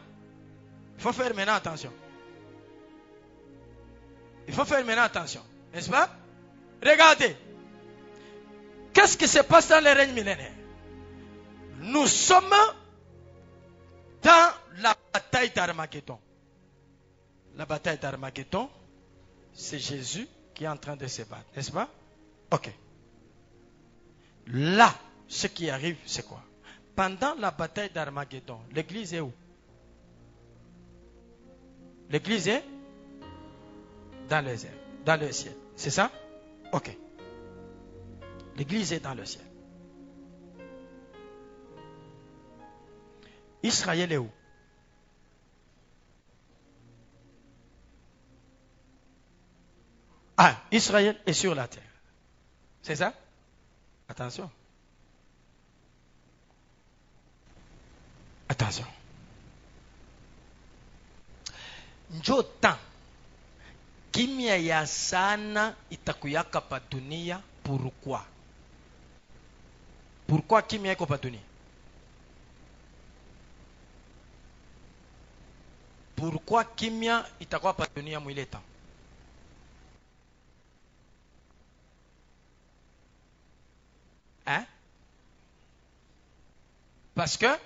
Il faut faire maintenant attention. Il faut faire maintenant attention. N'est-ce pas? Regardez. Qu'est-ce qui se passe dans le règne millénaire? Nous sommes dans la bataille d'Armageddon. La bataille d'Armageddon, c'est Jésus qui est en train de se battre. N'est-ce pas? Ok. Là, ce qui arrive, c'est quoi? Pendant la bataille d'Armageddon, l'église est où? L'église est dans les airs, dans le ciel. C'est ça? Ok. L'église est dans le ciel. Israël est où? Ah, Israël est sur la terre. C'est ça? Attention. Attention. Njotan kimya ya sana itakuyaka pa dunia. Pourquoi? Pourquoi kimya iko pa dunia? Pourquoi kimya itakuwa pa dunia mwile temps? Hein? Parce que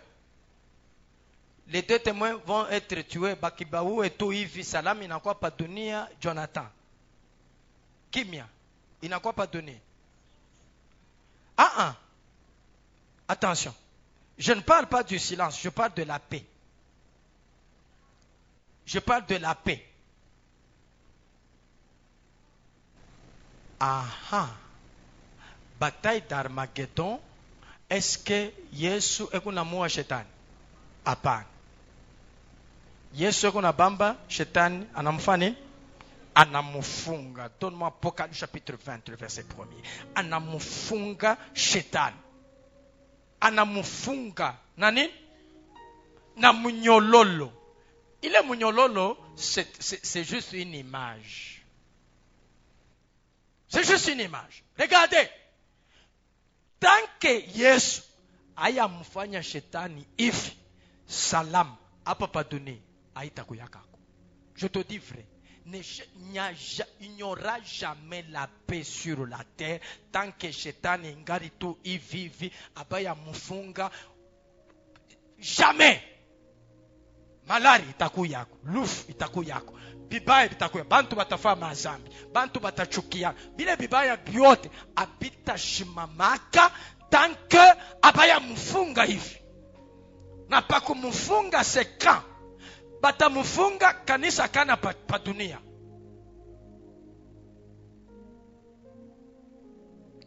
les deux témoins vont être tués, Bakibaou et tout hivi salam, il n'a quoi pas donné à Jonathan. Kimia, il n'a quoi pas donné. Attention, je ne parle pas du silence, je parle de la paix. Je parle de la paix. Bataille d'Armageddon, est-ce que Yesu est qu'on a moua Shetani? Hapana. Yesu kuna bamba Shetani anamfanya anamufunga. Donne-moi Apocalypse chapitre 20 le verset 1er. Anamufunga Shetani. Anamufunga nani? Na munyololo. Il est munyololo, c'est juste une image. C'est juste une image. Regardez. Tant que Yesu ayamfanya Shetani hivi, salam hapa donné haitakuyakako. Je te dis vrai, il n'y aura jamais la paix sur la terre tant que Shetani ngari tu hivi abaya mufunga. Jamais. Malari itakuyako, lufu itakuyako, bibaya itakuyako, bantu batafaa mazambi, bantu batachukia, bile bibaya byote abitashimamaka tanke abaya mufunga hivi. Na pa kumufunga seka, batamufunga kanisa kana pa dunia.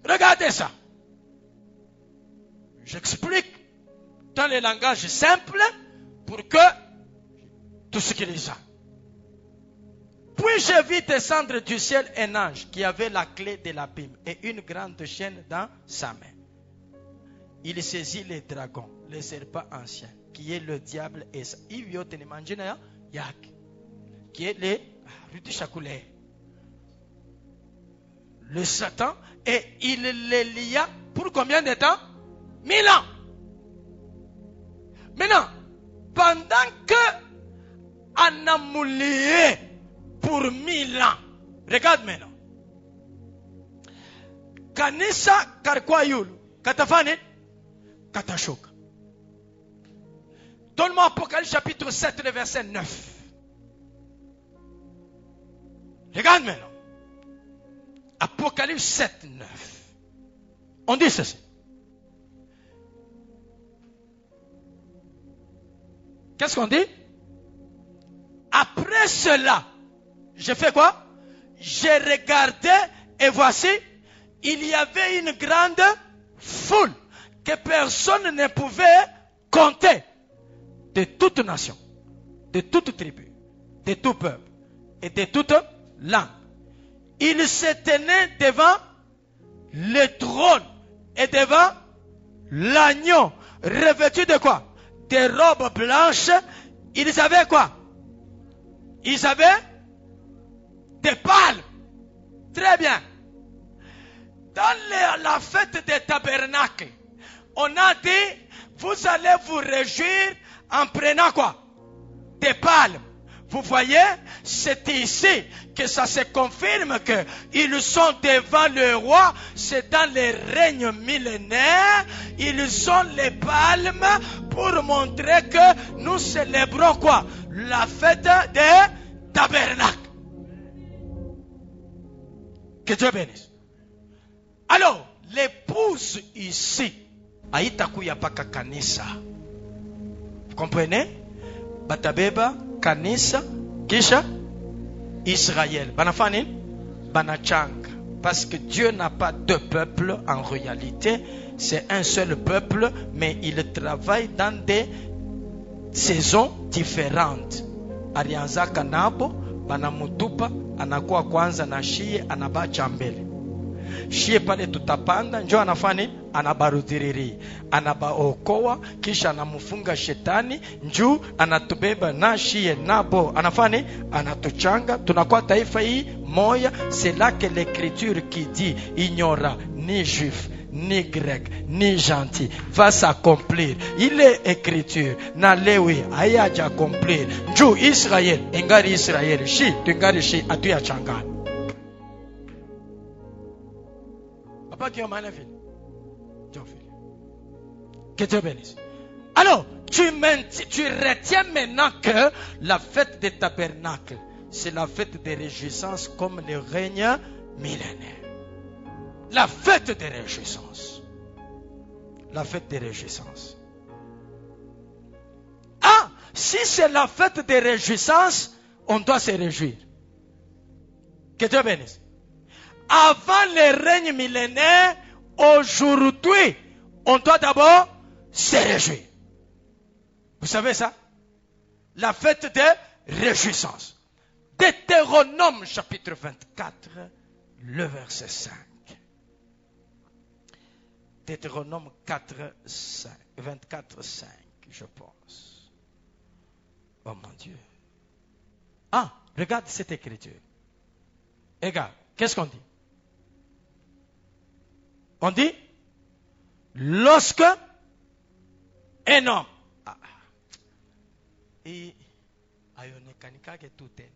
Regardez ça. J'explique dans le langage simple pour que tout ce qui est ça. Puis je vis descendre du ciel un ange qui avait la clé de l'abîme et une grande chaîne dans sa main. Il saisit les dragons, les serpents anciens, qui est le diable et ça. Il y a une manjina yak, qui est le Satan, et il les lia pour combien de temps? 1000 ans. Maintenant, pendant que anamoulié pour 1000 ans. Regarde maintenant. Kanisa karkwa yulu. Katafane. Katashoka. Donne-moi Apocalypse chapitre 7, le verset 9. Regarde maintenant. Apocalypse 7, 9. On dit ceci. Qu'est-ce qu'on dit? Après cela, je fais quoi? J'ai regardé et voici, il y avait une grande foule que personne ne pouvait compter, de toute nation, de toute tribu, de tout peuple et de toute langue. Ils se tenaient devant le trône et devant l'agneau, revêtus de quoi? Des robes blanches. Ils avaient quoi? Ils avaient des palmes. Très bien. Dans la fête des tabernacles, on a dit, vous allez vous réjouir en prenant quoi? Des palmes. Vous voyez, c'est ici que ça se confirme qu'ils sont devant le roi. C'est dans le règne millénaire. Ils ont les palmes pour montrer que nous célébrons quoi? La fête des tabernacles. Que Dieu bénisse. Alors, l'épouse ici, haitakuya paka kanisa. Vous comprenez? Batabeba kanisa kisha Israël. Banafani banachanga. Parce que Dieu n'a pas deux peuples en réalité. C'est un seul peuple, mais il travaille dans des saisons différentes. Arianza kanabo, banamutupa, anakuwa kwanza na shie anabacha mbele. Shie pale tutapanda, njo anafani anabarudiriri, anabaokoa, kisha anamufunga shetani, njuu anatubeba na shie nabo, anafani, anatuchanga, tunakuwa taifa hii moya. C'est là que l'écriture qui dit, il n'y aura ni juif, ni grec, ni gentil, va s'accomplir. Il est écriture, na lewi, ayaja accomplir. Njuu Israel, engari Israel, shi, tungari shi, atuya changani. Papa qui est au que Dieu bénisse. Alors, tu retiens maintenant que la fête des tabernacles, c'est la fête des réjouissances comme le règne millénaire. La fête des réjouissances. La fête des réjouissances. Ah, si c'est la fête des réjouissances, on doit se réjouir. Que Dieu bénisse. Avant le règne millénaire, aujourd'hui, on doit d'abord se réjouir. Vous savez ça? La fête des réjouissances. Deutéronome chapitre 24, le verset 5. Deutéronome 24, 5, je pense. Oh mon Dieu. Ah, regarde cette écriture. Regarde, qu'est-ce qu'on dit? On dit, lorsque un homme, et ayonekanika ke tute,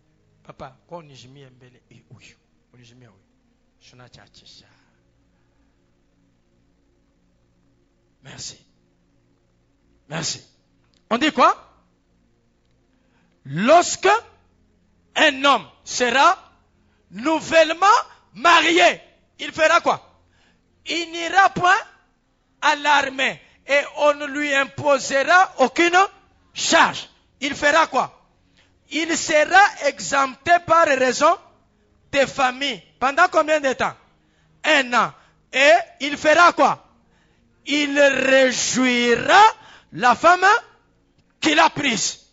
papa, kwa unijimie mbele, uyu, unijimie uyu, shuna chachisha. Merci. Merci. On dit quoi? Lorsque un homme sera nouvellement marié, il fera quoi? Il n'ira point à l'armée et on ne lui imposera aucune charge. Il fera quoi? Il sera exempté par raison de famille. Pendant combien de temps? 1 an. Et il fera quoi? Il réjouira la femme qu'il a prise.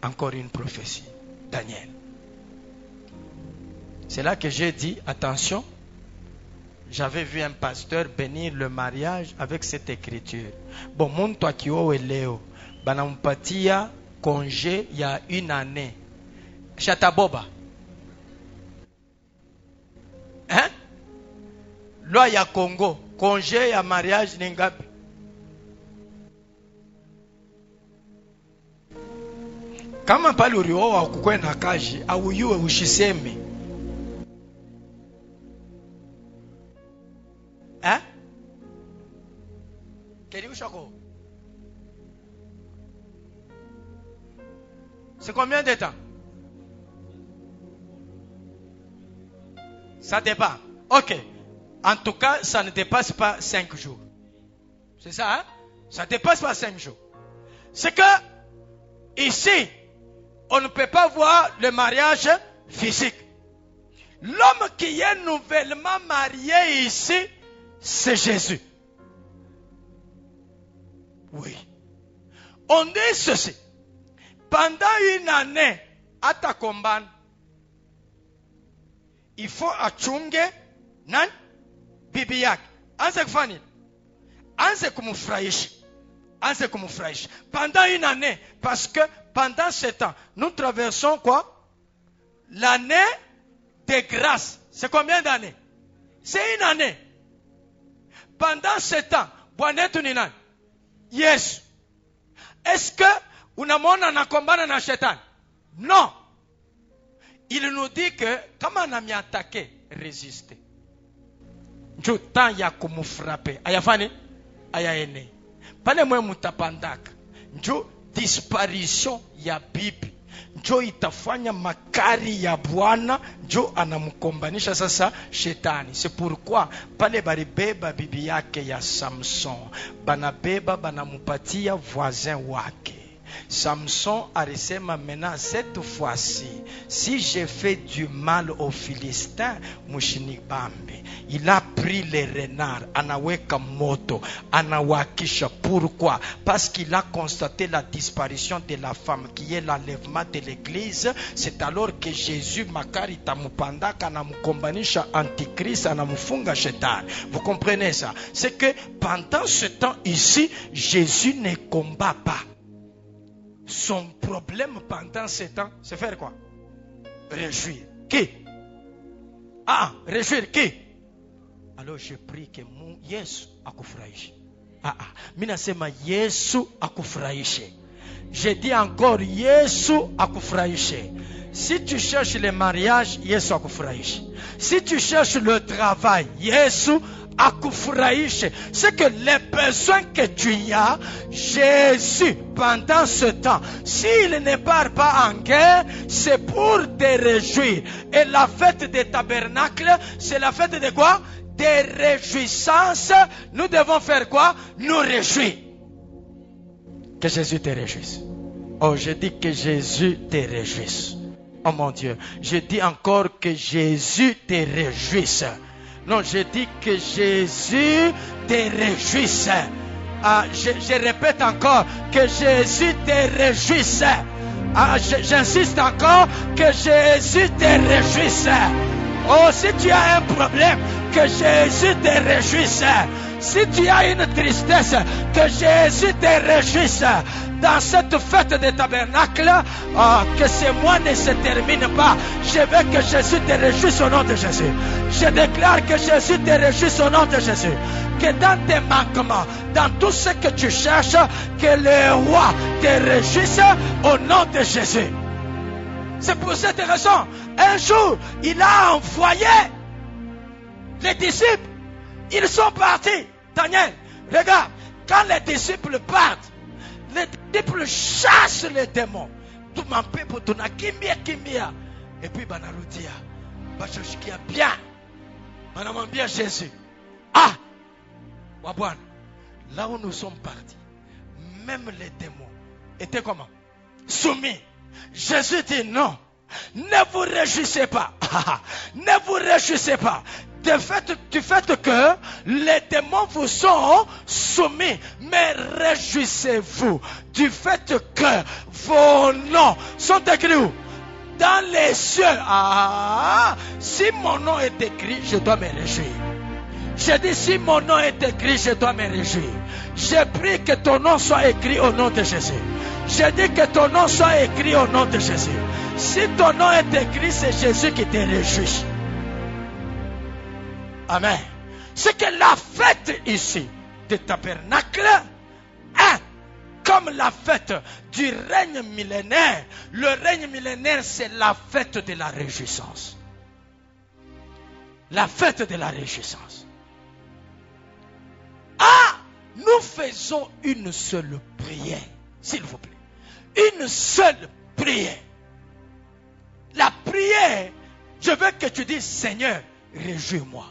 Encore une prophétie. Daniel. C'est là que j'ai dit, attention, j'avais vu un pasteur bénir le mariage avec cette écriture. Bon, mon toi qui o eleo, banampatia congé il y a 1 année. Chataboba. Hein? Loi ya Congo, congé ya mariage ningapi? Kama pale ulioa ukukwe na kaji, auyue ushiseme. Hein? C'est combien de temps? Ça dépend. Ok. En tout cas, ça ne dépasse pas 5 jours. C'est ça, hein? Ça ne dépasse pas 5 jours. C'est que, ici, on ne peut pas voir le mariage physique. L'homme qui est nouvellement marié ici, c'est Jésus. Oui. On dit ceci. Pendant 1 année, à ta combat, il faut achunge nan bibi yake. Anse kufanya. Anse kumfurahisha. Anse kumfurahisha. Pendant 1 année, parce que pendant ce temps, nous traversons quoi? L'année de grâce. C'est combien d'années? C'est 1 année. Pendant ce temps, bwanetu ni nani? Yesu. Est-ce que unamwona nakombana na shetani? Non. Il nous dit que kama anamiatake, résister. Njo temps ya kumufrape. Ayafani? Ayaene. Pale mwe mutapandaka. Njo disparition ya bibi. Njo itafanya makari ya Bwana, njo anamkombanisha sasa shetani. C'est pourquoi pale baribeba bibi yake ya Samson, banabeba banamupatia voisin wake. Samson a reçu maintenant cette fois-ci. Si j'ai fait du mal aux Philistins, il a pris les renards, anaweka moto, anawakisha. Pourquoi? Parce qu'il a constaté la disparition de la femme qui est l'enlèvement de l'église. C'est alors que Jésus makari tamupanda kanamukombanisha antichrist anamufunga shetani. Vous comprenez ça? C'est que pendant ce temps ici, Jésus ne combat pas. Son problème pendant ce temps, c'est faire quoi? Réjouir. Qui? Réjouir qui? Alors je prie que Yesu akufurahishe. Mina sema Yesu akufurahishe. Je dis encore Yesu akufurahishe. Si tu cherches le mariage, Yesu akufurahishe. Si tu cherches le travail, Yesu akufurahishe. C'est que les besoins que tu as, Jésus, pendant ce temps, s'il ne part pas en guerre, c'est pour te réjouir. Et la fête des tabernacles, c'est la fête de quoi? Des réjouissances. Nous devons faire quoi? Nous réjouir. Que Jésus te réjouisse. Oh, je dis que Jésus te réjouisse. Oh mon Dieu, je dis encore que Jésus te réjouisse. Non, je dis que Jésus te réjouisse. Je répète encore que Jésus te réjouisse. J'insiste encore que Jésus te réjouisse. Oh, si tu as un problème, que Jésus te réjouisse. Si tu as une tristesse, que Jésus te réjouisse. Dans cette fête des tabernacles, que ce mois ne se termine pas. Je veux que Jésus te réjouisse au nom de Jésus. Je déclare que Jésus te réjouisse au nom de Jésus. Que dans tes manquements, dans tout ce que tu cherches, que le roi te réjouisse au nom de Jésus. C'est pour cette raison, un jour, il a envoyé les disciples. Ils sont partis. Daniel, regarde, quand les disciples partent, les disciples chassent les démons. Tout mon peuple, tout na kimbia. Et puis, banarudia, bachoshikia bien. Banamam bien Jésus. Wabouane, là où nous sommes partis, même les démons étaient comment? Soumis. Jésus dit non. Ne vous réjouissez pas. Ne vous réjouissez pas. Du fait que les démons vous sont soumis. Mais réjouissez-vous du fait que vos noms sont écrits où? Dans les cieux. Si mon nom est écrit, je dois me réjouir. Je dis, si mon nom est écrit, je dois me réjouir. Je prie que ton nom soit écrit au nom de Jésus. Je dis que ton nom soit écrit au nom de Jésus. Si ton nom est écrit, c'est Jésus qui te réjouit. Amen. C'est que la fête ici des tabernacles est comme la fête du règne millénaire. Le règne millénaire, c'est la fête de la réjouissance. La fête de la réjouissance. Nous faisons une seule prière, s'il vous plaît. Une seule prière. La prière, je veux que tu dises, Seigneur, réjouis-moi.